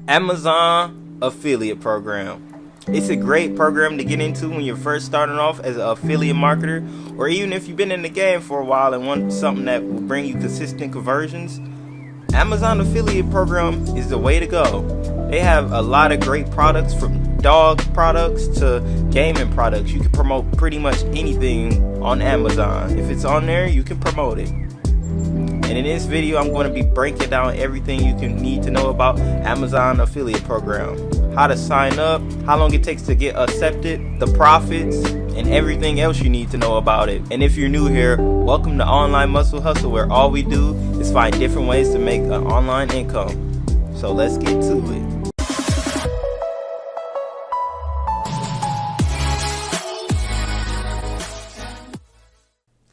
Amazon affiliate program. It's a great program to get into when you're first starting off as an affiliate marketer, or even if you've been in the game for a while and want something that will bring you consistent conversions. Amazon affiliate program is the way to go. They have a lot of great products, from dog products to gaming products. You can promote pretty much anything on Amazon. If it's on there, you can promote it. And in this video, I'm going to be breaking down everything you can need to know about Amazon affiliate program. How to sign up, how long it takes to get accepted, the profits, and everything else you need to know about it. And if you're new here, welcome to Online Muscle Hustle, where all we do is find different ways to make an online income. So let's get to it.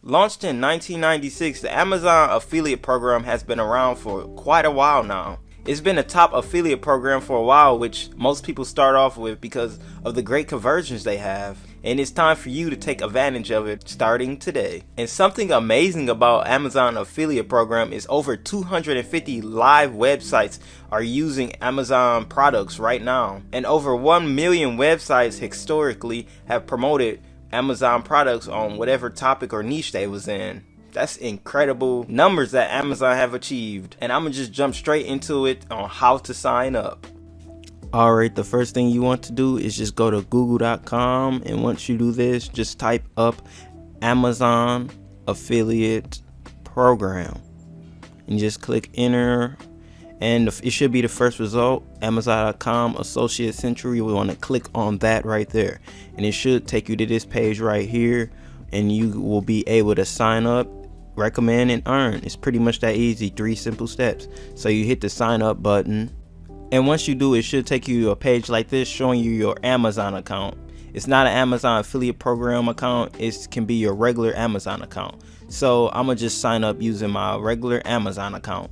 Launched in 1996, the Amazon affiliate program has been around for quite a while now. It's been a top affiliate program for a while, which most people start off with because of the great conversions they have. And it's time for you to take advantage of it starting today. And something amazing about Amazon affiliate program is over 250 live websites are using Amazon products right now. And over 1 million websites historically have promoted Amazon products on whatever topic or niche they was in. That's incredible numbers that Amazon have achieved. And I'm gonna just jump straight into it on how to sign up. Alright, the first thing you want to do is just go to google.com, and once you do this, just type up Amazon affiliate program and just click enter, and it should be the first result, Amazon.com Associate Central. You want to click on that right there, and it should take you to this page right here, and you will be able to sign up, recommend, and earn. It's pretty much that easy, 3 simple steps. So you hit the sign up button, and once you do, it should take you to a page like this showing you your Amazon account. It's not an Amazon affiliate program account, it can be your regular Amazon account. So I'm gonna just sign up using my regular Amazon account.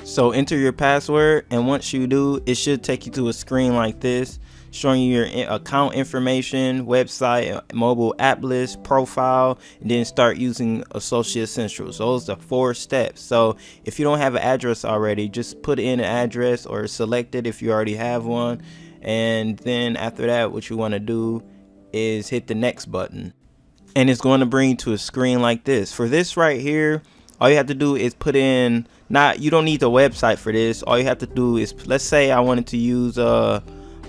So enter your password, and once you do, it should take you to a screen like this showing you your account information, website, mobile app list, profile, and then start using Associate Central. So those are 4 steps. So if you don't have an address already, just put in an address or select it if you already have one, and then after that, what you want to do is hit the next button, and it's going to bring you to a screen like this. For this right here, all you have to do is put in, you don't need the website for this. All you have to do is, let's say I wanted to use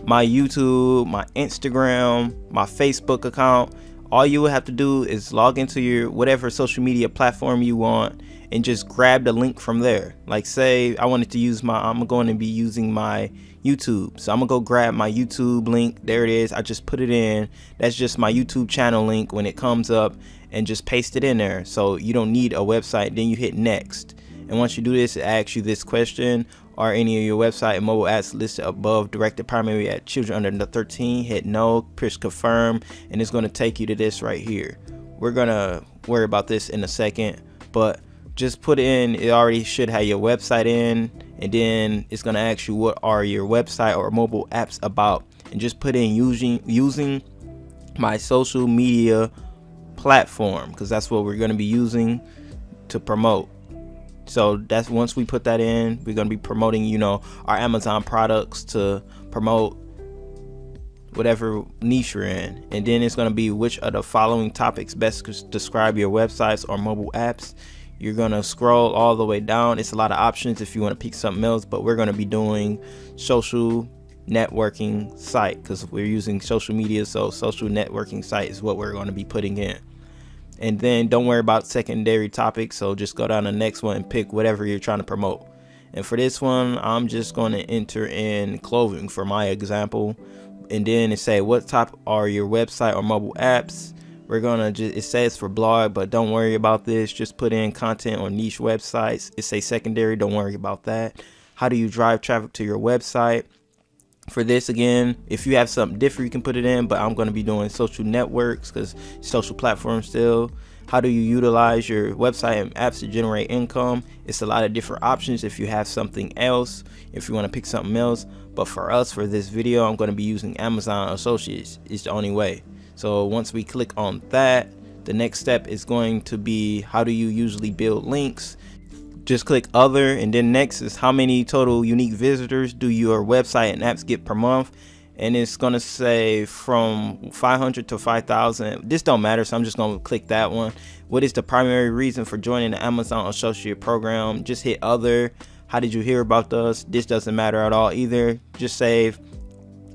my YouTube, my Instagram, my Facebook account. All you would have to do is log into your whatever social media platform you want and just grab the link from there. Like say I wanted to use I'm going to be using my YouTube. So I'm gonna go grab my YouTube link. There it is. I just put it in. That's just my YouTube channel link when it comes up, and just paste it in there. So you don't need a website. Then you hit next. And once you do this, it asks you this question: are any of your website and mobile apps listed above directed primarily at children under 13? Hit no, push confirm, and it's going to take you to this right here. We're going to worry about this in a second, but just put in, it already should have your website in, and then it's going to ask you what are your website or mobile apps about, and just put in using my social media platform, because that's what we're going to be using to promote. So that's, once we put that in, we're going to be promoting, our Amazon products to promote whatever niche you're in. And then it's going to be which of the following topics best describe your websites or mobile apps. You're going to scroll all the way down. It's a lot of options if you want to pick something else, but we're going to be doing social networking site because we're using social media. So social networking site is what we're going to be putting in. And then don't worry about secondary topics, so just go down to the next one and pick whatever you're trying to promote. And for this one, I'm just going to enter in clothing for my example, and then it say what type are your website or mobile apps. We're gonna it says for blog, but don't worry about this. Just put in content or niche websites. It say secondary, don't worry about that. How do you drive traffic to your website? For this, again, if you have something different, you can put it in, but I'm going to be doing social networks because social platforms still. How do you utilize your website and apps to generate income? It's a lot of different options if you have something else, if you want to pick something else. But for us, for this video, I'm going to be using Amazon Associates. It's the only way. So once we click on that, the next step is going to be how do you usually build links? just click other, and then next is how many total unique visitors do your website and apps get per month. And it's gonna say from 500 to 5,000. This don't matter, so I'm just gonna click that one. What is the primary reason for joining the Amazon Associate Program? Just hit other. How did you hear about us? This doesn't matter at all either. Just save.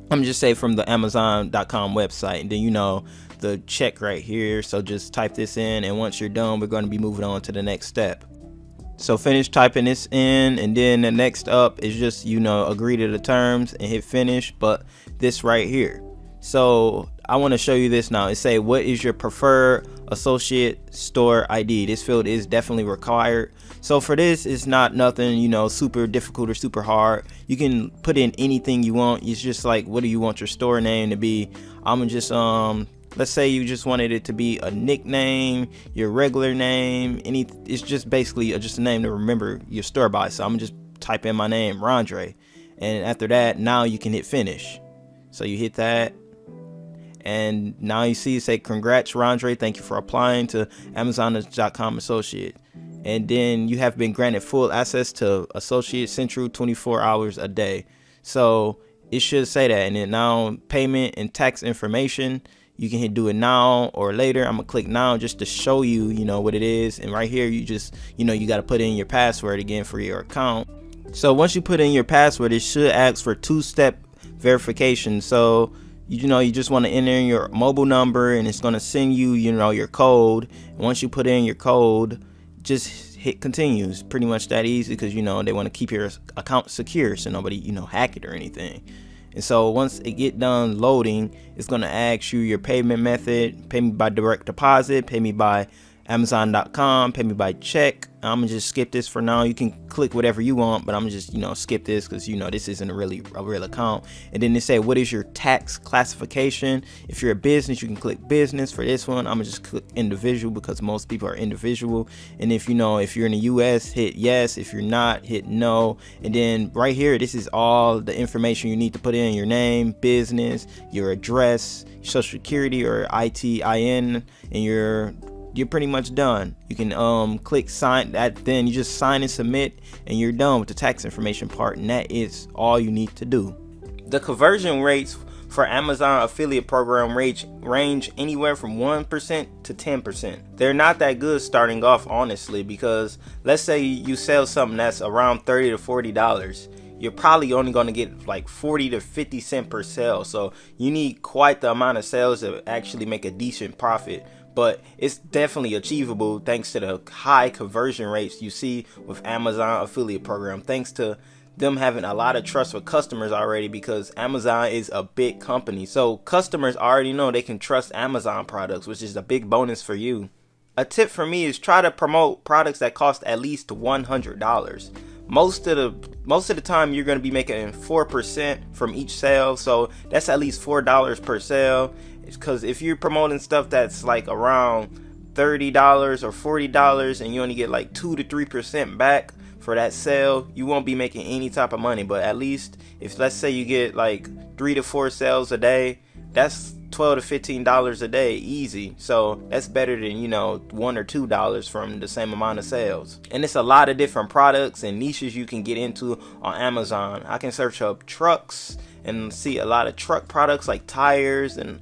I'm just say from the Amazon.com website, and then you know the check right here. So just type this in, and once you're done, we're going to be moving on to the next step. So finish typing this in, and then the next up is just, you know, agree to the terms and hit finish. But this right here, so I want to show you this now. It say, what is your preferred associate store ID? This field is definitely required. So for this, it's not nothing, you know, super difficult or super hard. You can put in anything you want. It's just like, what do you want your store name to be? I'm gonna just let's say you just wanted it to be a nickname, your regular name, it's just basically just a name to remember your store by. So I'm gonna just type in my name, Rondre, and after that, now you can hit finish. So you hit that, and now you see it say, congrats Rondre, thank you for applying to Amazon.com Associate. And then you have been granted full access to Associate Central 24 hours a day. So it should say that. And then now payment and tax information, you can hit do it now or later. I'm gonna click now just to show you, you know, what it is. And right here, you just, you know, you got to put in your password again for your account. So once you put in your password, it should ask for two-step verification. So you know, you just want to enter in your mobile number, and it's going to send you, you know, your code. And once you put in your code, just hit continue. It's pretty much that easy, because, you know, they want to keep your account secure so nobody, you know, hack it or anything. And so once it get done loading, it's going to ask you your payment method. Pay me by direct deposit, pay me by Amazon.com, pay me by check. I'm gonna just skip this for now. You can click whatever you want, but I'm gonna just, you know, skip this because, you know, this isn't a real account. And then they say, what is your tax classification? If you're a business, you can click business. For this one, I'm gonna just click individual because most people are individual. And if, you know, if you're in the US, hit yes. If you're not, hit no. And then right here, this is all the information you need to put in: your name, business, your address, your social security or ITIN, and you're pretty much done. You can click sign that, then you just sign and submit, and you're done with the tax information part, and that is all you need to do. The conversion rates for Amazon affiliate program range anywhere from 1% to 10%. They're not that good starting off, honestly, because let's say you sell something that's around $30 to $40. You're probably only going to get like 40 to 50 cents per sale. So you need quite the amount of sales to actually make a decent profit. But it's definitely achievable thanks to the high conversion rates you see with Amazon affiliate program, thanks to them having a lot of trust with customers already, because Amazon is a big company. So customers already know they can trust Amazon products, which is a big bonus for you. A tip for me is try to promote products that cost at least $100. Most of the time you're going to be making 4% from each sale, so that's at least $4 per sale. Because if you're promoting stuff that's like around $30 or $40 and you only get like 2 to 3% back for that sale, you won't be making any type of money. But at least if, let's say, you get like 3 to 4 sales a day, that's $12 to $15 a day easy. So that's better than, you know, $1 or $2 from the same amount of sales. And it's a lot of different products and niches you can get into on Amazon. I can search up trucks and see a lot of truck products like tires and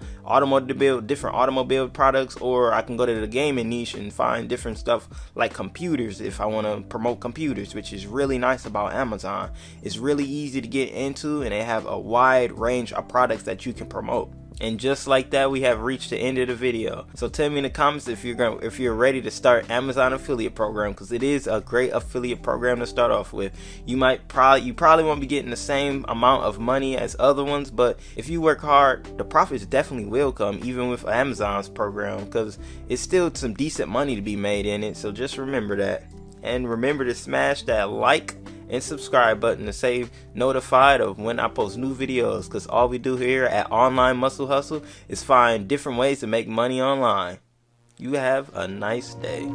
different automobile products, or I can go to the gaming niche and find different stuff like computers if I want to promote computers, which is really nice about Amazon. It's really easy to get into, and they have a wide range of products that you can promote. And just like that, we have reached the end of the video. So tell me in the comments if you're ready to start Amazon affiliate program, because it is a great affiliate program to start off with. You probably won't be getting the same amount of money as other ones, but if you work hard, the profits definitely will come, even with Amazon's program, because it's still some decent money to be made in it. So just remember that, and remember to smash that like and subscribe button to stay notified of when I post new videos, because all we do here at Online Muscle Hustle is find different ways to make money online. You have a nice day.